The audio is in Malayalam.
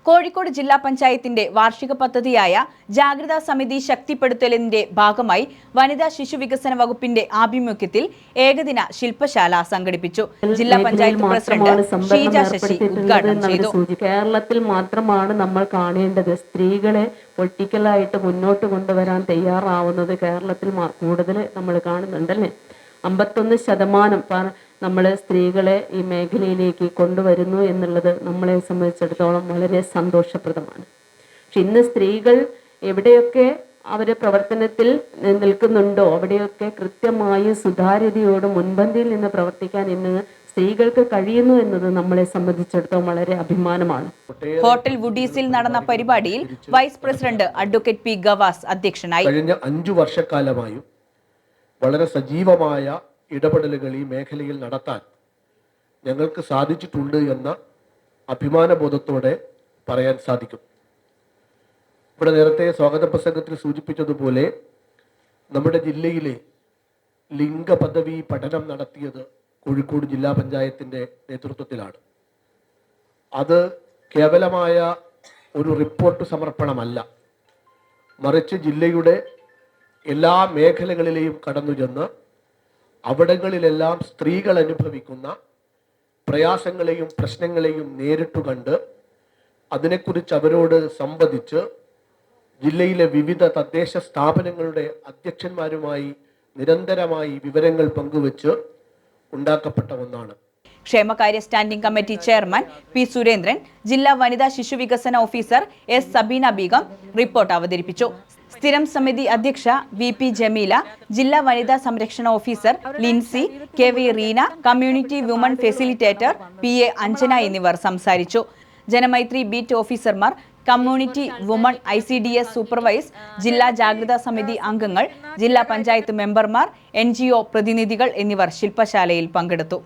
കോഴിക്കോട് ജില്ലാ പഞ്ചായത്തിന്റെ വാർഷിക പദ്ധതിയായ ജാഗ്രതാ സമിതി ശക്തിപ്പെടുത്തലിന്റെ ഭാഗമായി വനിതാ ശിശു വികസന വകുപ്പിന്റെ ആഭിമുഖ്യത്തിൽ ഏകദിന ശില്പശാല സംഘടിപ്പിച്ചു. ജില്ലാ പഞ്ചായത്ത് പ്രസിഡന്റ് ഷീജ ശശി ഉദ്ഘാടനം ചെയ്തു. കേരളത്തിൽ മാത്രമാണ് നമ്മൾ കാണേണ്ടത് സ്ത്രീകളെ പൊളിറ്റിക്കലായിട്ട് മുന്നോട്ട് കൊണ്ടുവരാൻ തയ്യാറാവുന്നത് കേരളത്തിൽ കൂടുതൽ നമ്മൾ കാണുന്നുണ്ടല്ലേ. 51% നമ്മൾ സ്ത്രീകളെ ഈ മേഖലയിലേക്ക് കൊണ്ടുവരുന്നു എന്നുള്ളത് നമ്മളെ സംബന്ധിച്ചിടത്തോളം വളരെ സന്തോഷപ്രദമാണ്. പക്ഷെ ഇന്ന് സ്ത്രീകൾ എവിടെയൊക്കെ അവരെ പ്രവർത്തനത്തിൽ നിൽക്കുന്നുണ്ടോ അവിടെയൊക്കെ കൃത്യമായി സുതാര്യതയോട് മുൻപന്തിയിൽ നിന്ന് പ്രവർത്തിക്കാൻ ഇന്ന് സ്ത്രീകൾക്ക് കഴിയുന്നു എന്നത് നമ്മളെ സംബന്ധിച്ചിടത്തോളം വളരെ അഭിമാനമാണ്. ഹോട്ടൽ വുഡീസിൽ നടന്ന പരിപാടിയിൽ vice president advocate P Gavas അധ്യക്ഷനായി. കഴിഞ്ഞ 5 വർഷക്കാലമായും വളരെ സജീവമായ ഇടപെടലുകൾ ഈ മേഖലയിൽ നടത്താൻ ഞങ്ങൾക്ക് സാധിച്ചിട്ടുണ്ട് എന്ന അഭിമാനബോധത്തോടെ പറയാൻ സാധിക്കും. ഇവിടെ നേരത്തെ സ്വാഗത പ്രസംഗത്തിൽ സൂചിപ്പിച്ചതുപോലെ നമ്മുടെ ജില്ലയിലെ ലിംഗ പദവി പഠനം നടത്തിയത് കോഴിക്കോട് ജില്ലാ പഞ്ചായത്തിൻ്റെ നേതൃത്വത്തിലാണ്. അത് കേവലമായ ഒരു റിപ്പോർട്ട് സമർപ്പണമല്ല, മറിച്ച് ജില്ലയുടെ എല്ലാ മേഖലകളിലെയും കടന്നു ചെന്ന് അവിടങ്ങളിലെല്ലാം സ്ത്രീകൾ അനുഭവിക്കുന്ന പ്രയാസങ്ങളെയും പ്രശ്നങ്ങളെയും നേരിട്ട് കണ്ട് അതിനെക്കുറിച്ച് അവരോട് സംവദിച്ച് ജില്ലയിലെ വിവിധ തദ്ദേശ സ്ഥാപനങ്ങളുടെ അധ്യക്ഷന്മാരുമായി നിരന്തരമായി വിവരങ്ങൾ പങ്കുവച്ച് ഉണ്ടാക്കപ്പെട്ട ഒന്നാണ്. ക്ഷേമകാര്യ standing committee chairman P Surendran, ജില്ലാ വനിതാ ശിശു വികസന officer S Sabeena Beegum report അവതരിപ്പിച്ചു. സ്ഥിരം സമിതി അധ്യക്ഷ വി പി ജമീല, ജില്ലാ വനിതാ സംരക്ഷണ officer Lincy, K V Reena, community woman facilitator P A Anjana എന്നിവർ സംസാരിച്ചു. ജനമൈത്രി ബീറ്റ് ഓഫീസർമാർ, കമ്മ്യൂണിറ്റി വുമൺ ICDS സൂപ്പർവൈസ്, ജില്ലാ ജാഗ്രതാ സമിതി അംഗങ്ങൾ, ജില്ലാ പഞ്ചായത്ത് മെമ്പർമാർ, NGO പ്രതിനിധികൾ എന്നിവർ ശില്പശാലയിൽ പങ്കെടുത്തു.